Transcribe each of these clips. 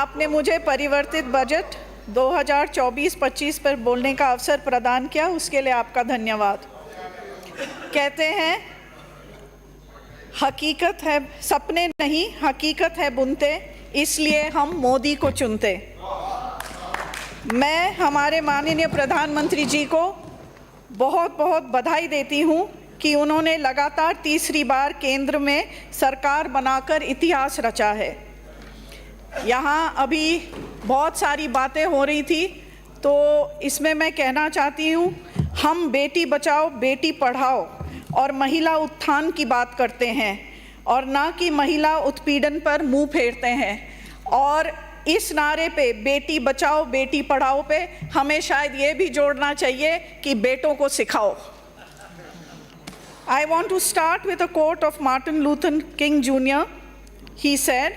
आपने मुझे परिवर्तित बजट 2024-25 पर बोलने का अवसर प्रदान किया, उसके लिए आपका धन्यवाद। कहते हैं हकीकत है सपने नहीं, हकीकत है बुनते, इसलिए हम मोदी को चुनते। मैं हमारे माननीय प्रधानमंत्री जी को बहुत बहुत बधाई देती हूँ कि उन्होंने लगातार तीसरी बार केंद्र में सरकार बनाकर इतिहास रचा है। यहाँ अभी बहुत सारी बातें हो रही थी, तो इसमें मैं कहना चाहती हूँ, हम बेटी बचाओ बेटी पढ़ाओ और महिला उत्थान की बात करते हैं और ना कि महिला उत्पीड़न पर मुंह फेरते हैं। और इस नारे पे बेटी बचाओ बेटी पढ़ाओ पे हमें शायद ये भी जोड़ना चाहिए कि बेटों को सिखाओ। I want to start with a quote of Martin Luther King Jr. He said,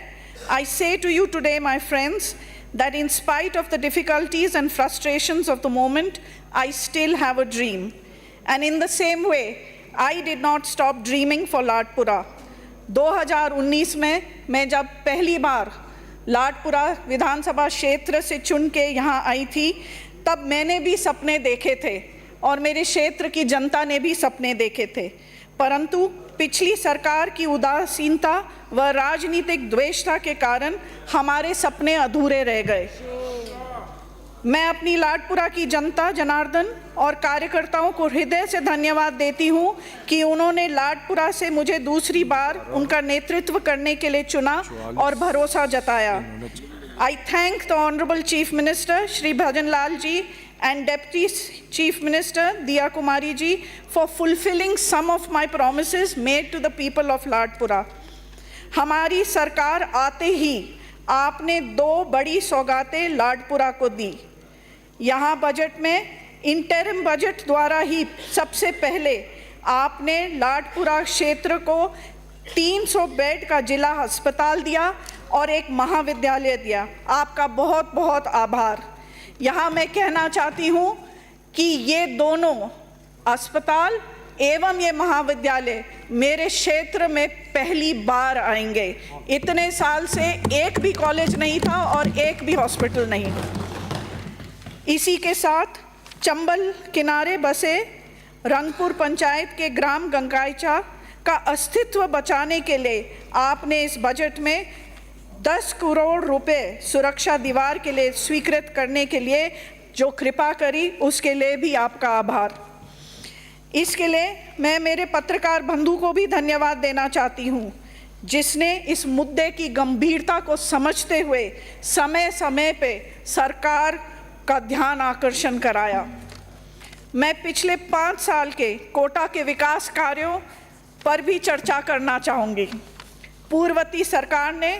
"I say to you today, my friends, that in spite of the difficulties and frustrations of the moment, I still have a dream." And in the same way, I did not stop dreaming for Ladpura. 2019 में मैं जब पहली बार लाडपुरा विधानसभा क्षेत्र से चुन के यहाँ आई थी, तब मैंने भी सपने देखे थे और मेरे क्षेत्र की जनता ने भी सपने देखे थे, परंतु पिछली सरकार की उदासीनता व राजनीतिक द्वेषता के कारण हमारे सपने अधूरे रह गए। मैं अपनी लाडपुरा की जनता जनार्दन और कार्यकर्ताओं को हृदय से धन्यवाद देती हूं कि उन्होंने लाडपुरा से मुझे दूसरी बार उनका नेतृत्व करने के लिए चुना और भरोसा जताया। I thank the Honorable Chief Minister Shri Bhajan Lal ji and Deputy Chief Minister Diya Kumari ji for fulfilling some of my promises made to the people of Ladpura. हमारी सरकार आते ही आपने 2 बड़ी सौगातें लाडपुरा को दी। यहाँ बजट में इंटरिम बजट द्वारा ही सबसे पहले आपने लाडपुरा क्षेत्र को 300 बेड का जिला अस्पताल दिया और एक महाविद्यालय दिया। आपका बहुत बहुत आभार। यहाँ मैं कहना चाहती हूँ कि ये दोनों अस्पताल एवं ये महाविद्यालय मेरे क्षेत्र में पहली बार आएंगे। इतने साल से एक भी कॉलेज नहीं था और एक भी हॉस्पिटल नहीं। इसी के साथ चंबल किनारे बसे रंगपुर पंचायत के ग्राम गंगाईचा का अस्तित्व बचाने के लिए आपने इस बजट में 10 करोड़ रुपए सुरक्षा दीवार के लिए स्वीकृत करने के लिए जो कृपा करी, उसके लिए भी आपका आभार। इसके लिए मैं मेरे पत्रकार बंधु को भी धन्यवाद देना चाहती हूँ, जिसने इस मुद्दे की गंभीरता को समझते हुए समय समय पे सरकार का ध्यान आकर्षण कराया। मैं पिछले 5 साल के कोटा के विकास कार्यों पर भी चर्चा करना चाहूँगी। पूर्ववर्ती सरकार ने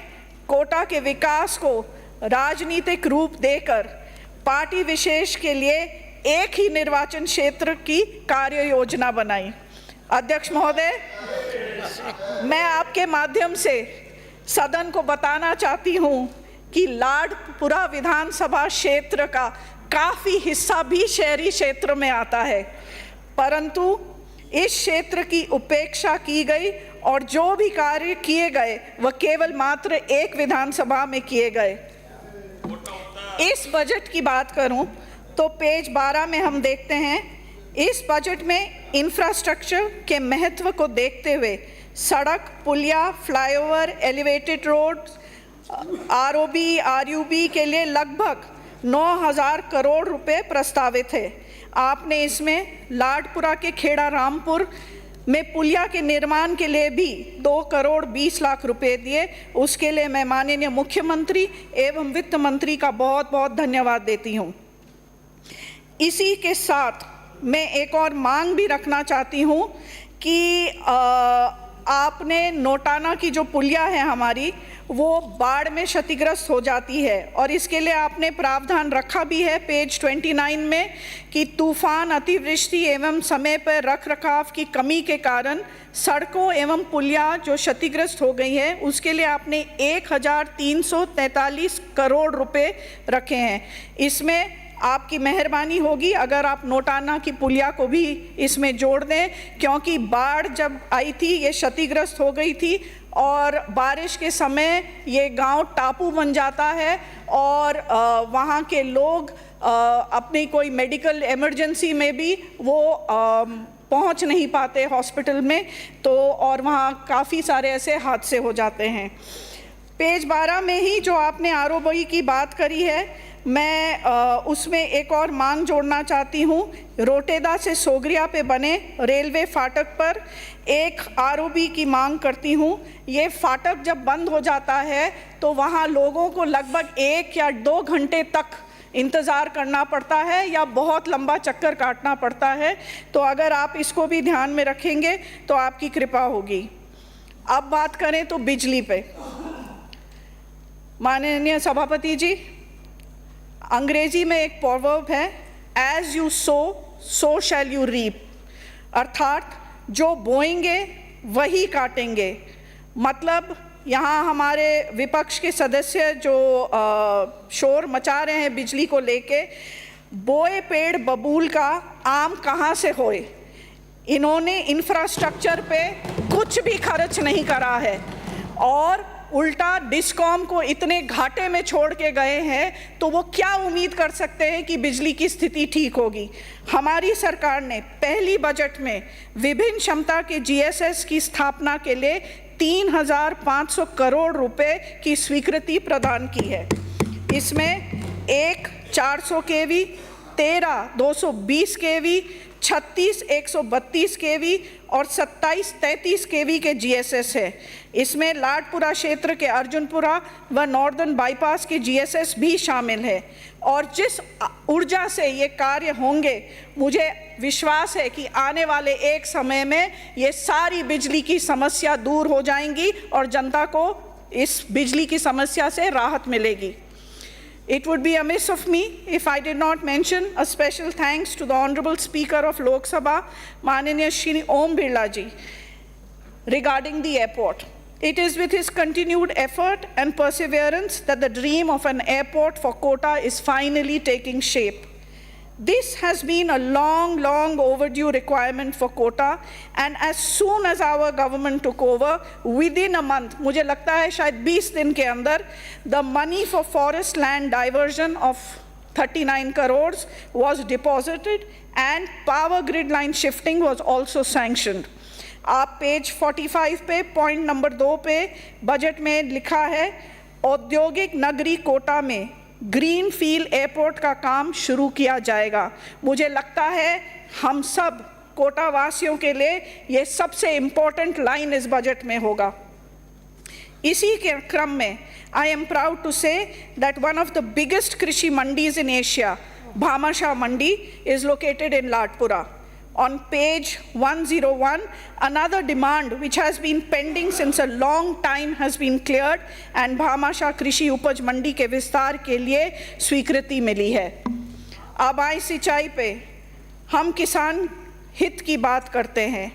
कोटा के विकास को राजनीतिक रूप देकर पार्टी विशेष के लिए एक ही निर्वाचन क्षेत्र की कार्य योजना बनाई। अध्यक्ष महोदय, मैं आपके माध्यम से सदन को बताना चाहती हूँ कि लाडपुरा विधानसभा क्षेत्र का काफ़ी हिस्सा भी शहरी क्षेत्र में आता है, परंतु इस क्षेत्र की उपेक्षा की गई और जो भी कार्य किए गए वह केवल मात्र एक विधानसभा में किए गए। इस बजट की बात करूं तो पेज 12 में हम देखते हैं, इस बजट में इंफ्रास्ट्रक्चर के महत्व को देखते हुए सड़क, पुलिया, flyover, elevated road, ROB, RUB के लिए लगभग 9,000 करोड़ रुपए प्रस्तावित है। आपने इसमें लाडपुरा के खेड़ा रामपुर में पुलिया के निर्माण के लिए भी 2 करोड़ 20 लाख रुपए दिए। उसके लिए मैं माननीय मुख्यमंत्री एवं वित्त मंत्री का बहुत बहुत धन्यवाद देती हूँ। इसी के साथ मैं एक और मांग भी रखना चाहती हूँ कि आपने नोटाना की जो पुलिया है हमारी, वो बाढ़ में क्षतिग्रस्त हो जाती है और इसके लिए आपने प्रावधान रखा भी है पेज 29 में कि तूफान, अतिवृष्टि एवं समय पर रखरखाव की कमी के कारण सड़कों एवं पुलिया जो क्षतिग्रस्त हो गई है, उसके लिए आपने 1,343 करोड़ रुपए रखे हैं। इसमें आपकी मेहरबानी होगी अगर आप नोटाना की पुलिया को भी इसमें जोड़ दें, क्योंकि बाढ़ जब आई थी ये क्षतिग्रस्त हो गई थी और बारिश के समय ये गांव टापू बन जाता है और वहाँ के लोग अपनी कोई मेडिकल इमरजेंसी में भी वो पहुँच नहीं पाते हॉस्पिटल में, तो और वहाँ काफ़ी सारे ऐसे हादसे हो जाते हैं। पेज 12 में ही जो आपने आरओबी की बात करी है, मैं उसमें एक और मांग जोड़ना चाहती हूँ। रोटेदा से सोगरिया पे बने रेलवे फाटक पर एक आरओबी की मांग करती हूँ। ये फाटक जब बंद हो जाता है तो वहाँ लोगों को लगभग 1 या 2 घंटे तक इंतज़ार करना पड़ता है या बहुत लंबा चक्कर काटना पड़ता है। तो अगर आप इसको भी ध्यान में रखेंगे तो आपकी कृपा होगी। अब बात करें तो बिजली पे, माननीय सभापति जी, अंग्रेजी में एक प्रोवर्ब है, as you sow so shall you reap, अर्थात जो बोएंगे वही काटेंगे। मतलब यहाँ हमारे विपक्ष के सदस्य जो शोर मचा रहे हैं बिजली को लेके, बोए पेड़ बबूल का आम कहाँ से होए। इन्होंने इंफ्रास्ट्रक्चर पे कुछ भी खर्च नहीं करा है और उल्टा डिस्कॉम को इतने घाटे में छोड़ के गए हैं, तो वो क्या उम्मीद कर सकते हैं कि बिजली की स्थिति ठीक होगी। हमारी सरकार ने पहली बजट में विभिन्न क्षमता के जीएसएस की स्थापना के लिए 3,500 करोड़ रुपए की स्वीकृति प्रदान की है। इसमें एक 400 केवी, 13 220 केवी, 36 132 केवी और 27 33 केवी के जीएसएस है। इसमें लाडपुरा क्षेत्र के अर्जुनपुरा व नॉर्दर्न बाईपास के जीएसएस भी शामिल है। और जिस ऊर्जा से ये कार्य होंगे, मुझे विश्वास है कि आने वाले एक समय में ये सारी बिजली की समस्या दूर हो जाएंगी और जनता को इस बिजली की समस्या से राहत मिलेगी। It would be amiss of me if I did not mention a special thanks to the Honorable Speaker of Lok Sabha, Mananiya Shri Om Birla ji, regarding the airport. It is with his continued effort and perseverance that the dream of an airport for Kota is finally taking shape. This has been a long, long overdue requirement for Kota, and as soon as our government took over, within a month, मुझे लगता है शायद 20 दिन के अंदर, the money for forest land diversion of 39 crores was deposited and power grid line shifting was also sanctioned. आप page 45 पे point number 2 पे बजट में लिखा है, औद्योगिक नगरी कोटा में ग्रीन फील्ड एयरपोर्ट का काम शुरू किया जाएगा। मुझे लगता है हम सब कोटा वासियों के लिए ये सबसे इम्पोर्टेंट लाइन इस बजट में होगा। इसी के क्रम में I am proud to say that one of the biggest कृषि mandis in Asia, Bhamashah mandi, is located in Ladpura. On page 101, another demand which has been pending since a long time has been cleared and Bhamashah कृषि उपज मंडी के विस्तार के लिए स्वीकृति मिली है. अब आए सिंचाई पे, हम किसान हित की बात करते हैं.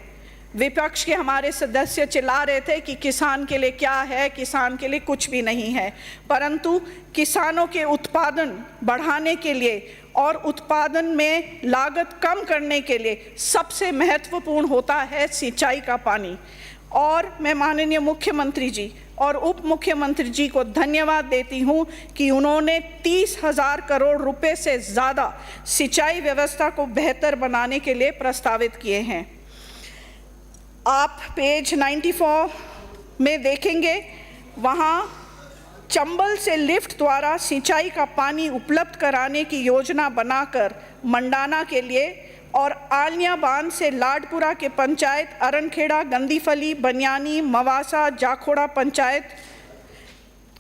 विपक्ष के हमारे सदस्य चिल्ला रहे थे कि किसान के लिए क्या है, किसान के लिए कुछ भी नहीं है, परंतु किसानों के उत्पादन बढ़ाने के लिए और उत्पादन में लागत कम करने के लिए सबसे महत्वपूर्ण होता है सिंचाई का पानी. और मैं माननीय मुख्यमंत्री जी और उप मुख्यमंत्री जी को धन्यवाद देती हूं कि उन्होंने 30,000 करोड़ रुपए से ज़्यादा सिंचाई व्यवस्था को बेहतर बनाने के लिए प्रस्तावित किए हैं. आप पेज 94 में देखेंगे, वहाँ चंबल से लिफ्ट द्वारा सिंचाई का पानी उपलब्ध कराने की योजना बनाकर मंडाना के लिए और आलिया बांध से लाडपुरा के पंचायत अरणखेड़ा, गंदीफली, बनियानी, मवासा, जाखोड़ा पंचायत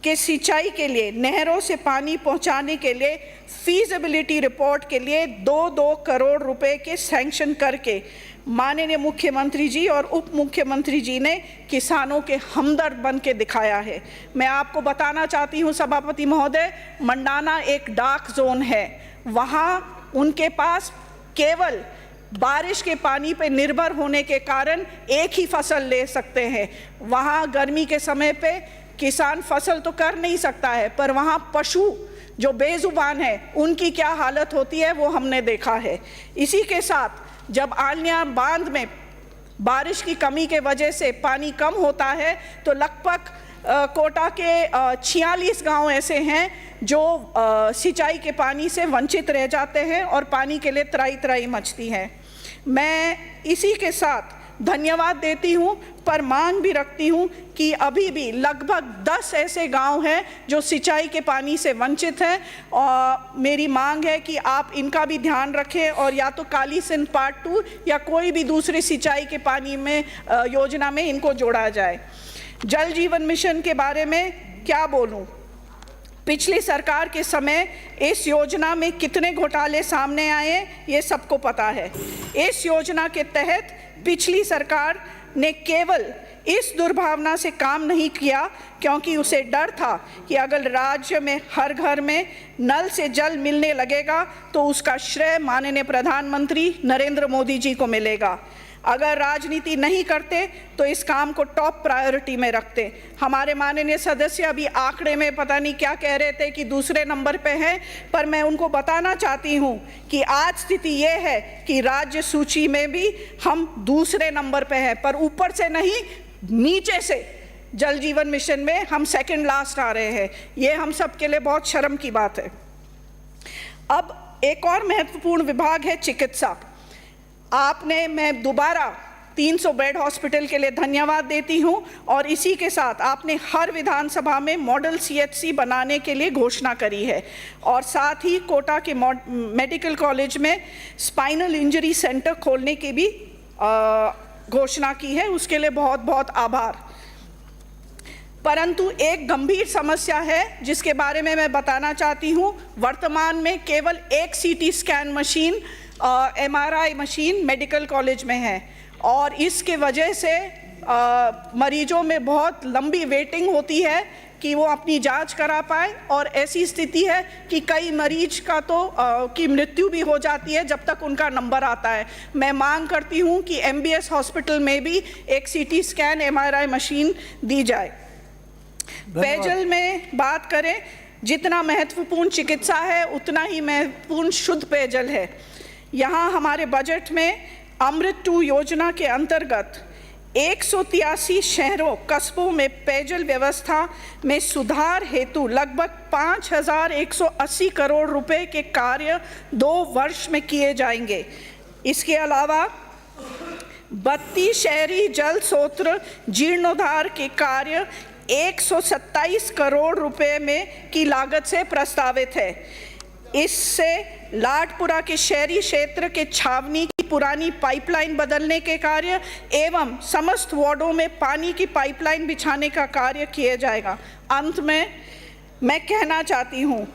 के सिंचाई के लिए नहरों से पानी पहुंचाने के लिए फीजिबिलिटी रिपोर्ट के लिए 2-2 करोड़ रुपए के सैंक्शन करके माननीय मुख्यमंत्री जी और उप मुख्यमंत्री जी ने किसानों के हमदर्द बन के दिखाया है. मैं आपको बताना चाहती हूं सभापति महोदय, मंडाना एक डार्क जोन है. वहाँ उनके पास केवल बारिश के पानी पे निर्भर होने के कारण एक ही फसल ले सकते हैं. वहाँ गर्मी के समय पे किसान फसल तो कर नहीं सकता है, पर वहाँ पशु जो बेजुबान है उनकी क्या हालत होती है वो हमने देखा है. इसी के साथ जब आलिया बांध में बारिश की कमी के वजह से पानी कम होता है तो लगभग कोटा के 46 गांव ऐसे हैं जो सिंचाई के पानी से वंचित रह जाते हैं और पानी के लिए त्राही त्राही मचती है। मैं इसी के साथ धन्यवाद देती हूँ, पर मांग भी रखती हूँ कि अभी भी लगभग 10 ऐसे गांव हैं जो सिंचाई के पानी से वंचित हैं, और मेरी मांग है कि आप इनका भी ध्यान रखें और या तो काली सिंध पार्ट 2 या कोई भी दूसरी सिंचाई के पानी में योजना में इनको जोड़ा जाए। जल जीवन मिशन के बारे में क्या बोलूँ, पिछली सरकार के समय इस योजना में कितने घोटाले सामने आए ये सबको पता है। इस योजना के तहत पिछली सरकार ने केवल इस दुर्भावना से काम नहीं किया क्योंकि उसे डर था कि अगर राज्य में हर घर में नल से जल मिलने लगेगा तो उसका श्रेय माननीय प्रधानमंत्री नरेंद्र मोदी जी को मिलेगा। अगर राजनीति नहीं करते तो इस काम को टॉप प्रायोरिटी में रखते। हमारे माननीय सदस्य अभी आंकड़े में पता नहीं क्या कह रहे थे कि दूसरे नंबर पे हैं, पर मैं उनको बताना चाहती हूं कि आज स्थिति ये है कि राज्य सूची में भी हम दूसरे नंबर पे हैं, पर ऊपर से नहीं नीचे से जल जीवन मिशन में हम सेकंड लास्ट आ रहे हैं। ये हम सब के लिए बहुत शर्म की बात है। अब एक और महत्वपूर्ण विभाग है चिकित्सा। मैं दोबारा 300 बेड हॉस्पिटल के लिए धन्यवाद देती हूं, और इसी के साथ आपने हर विधानसभा में मॉडल CHC बनाने के लिए घोषणा करी है, और साथ ही कोटा के मेडिकल कॉलेज में स्पाइनल इंजरी सेंटर खोलने की भी घोषणा की है। उसके लिए बहुत बहुत आभार। परंतु एक गंभीर समस्या है जिसके बारे में मैं बताना चाहती हूं। वर्तमान में केवल एक CT scan machine MRI machine medical college में है, और इसके वजह से मरीजों में बहुत लंबी वेटिंग होती है कि वो अपनी जांच करा पाए, और ऐसी स्थिति है कि कई मरीज का तो की मृत्यु भी हो जाती है जब तक उनका नंबर आता है। मैं मांग करती हूँ कि MBS हॉस्पिटल में भी एक CT स्कैन MRI मशीन दी जाए। पेयजल में बात करें, जितना महत्वपूर्ण चिकित्सा है उतना ही महत्वपूर्ण शुद्ध पेयजल है। यहाँ हमारे बजट में अमृत 2 योजना के अंतर्गत 183 शहरों कस्बों में पेयजल व्यवस्था में सुधार हेतु लगभग 5,180 करोड़ रुपए के कार्य 2 वर्ष में किए जाएंगे। इसके अलावा 32 शहरी जल स्रोत जीर्णोद्धार के कार्य 127 करोड़ रुपए में की लागत से प्रस्तावित है। इससे लाडपुरा के शहरी क्षेत्र के छावनी की पुरानी पाइपलाइन बदलने के कार्य एवं समस्त वार्डों में पानी की पाइपलाइन बिछाने का कार्य किया जाएगा। अंत में मैं कहना चाहती हूँ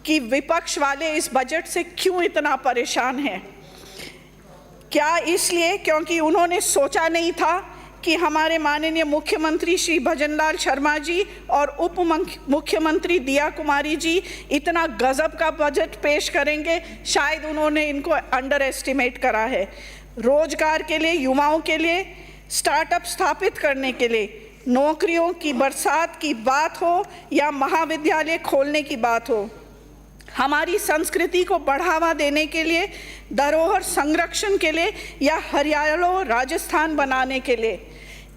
कि विपक्ष वाले इस बजट से क्यों इतना परेशान हैं? क्या इसलिए क्योंकि उन्होंने सोचा नहीं था कि हमारे माननीय मुख्यमंत्री श्री भजनलाल शर्मा जी और उप मुख्यमंत्री दिया कुमारी जी इतना गजब का बजट पेश करेंगे? शायद उन्होंने इनको अंडर एस्टिमेट करा है। रोजगार के लिए, युवाओं के लिए, स्टार्टअप स्थापित करने के लिए, नौकरियों की बरसात की बात हो या महाविद्यालय खोलने की बात हो, हमारी संस्कृति को बढ़ावा देने के लिए, धरोहर संरक्षण के लिए या हरियाणा राजस्थान बनाने के लिए,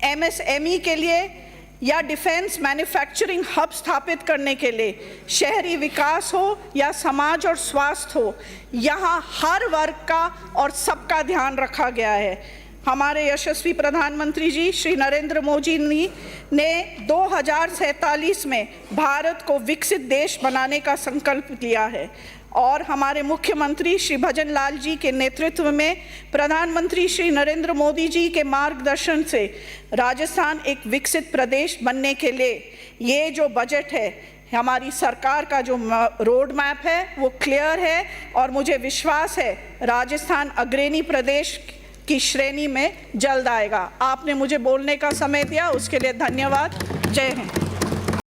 MSME के लिए या डिफेंस मैन्युफैक्चरिंग हब स्थापित करने के लिए, शहरी विकास हो या समाज और स्वास्थ्य हो, यहाँ हर वर्ग का और सबका ध्यान रखा गया है। हमारे यशस्वी प्रधानमंत्री जी श्री नरेंद्र मोदी जी ने 2047 में भारत को विकसित देश बनाने का संकल्प लिया है, और हमारे मुख्यमंत्री श्री भजनलाल जी के नेतृत्व में प्रधानमंत्री श्री नरेंद्र मोदी जी के मार्गदर्शन से राजस्थान एक विकसित प्रदेश बनने के लिए ये जो बजट है, हमारी सरकार का जो रोड मैप है वो क्लियर है, और मुझे विश्वास है राजस्थान अग्रणी प्रदेश की श्रेणी में जल्द आएगा। आपने मुझे बोलने का समय दिया, उसके लिए धन्यवाद। जय हिंद।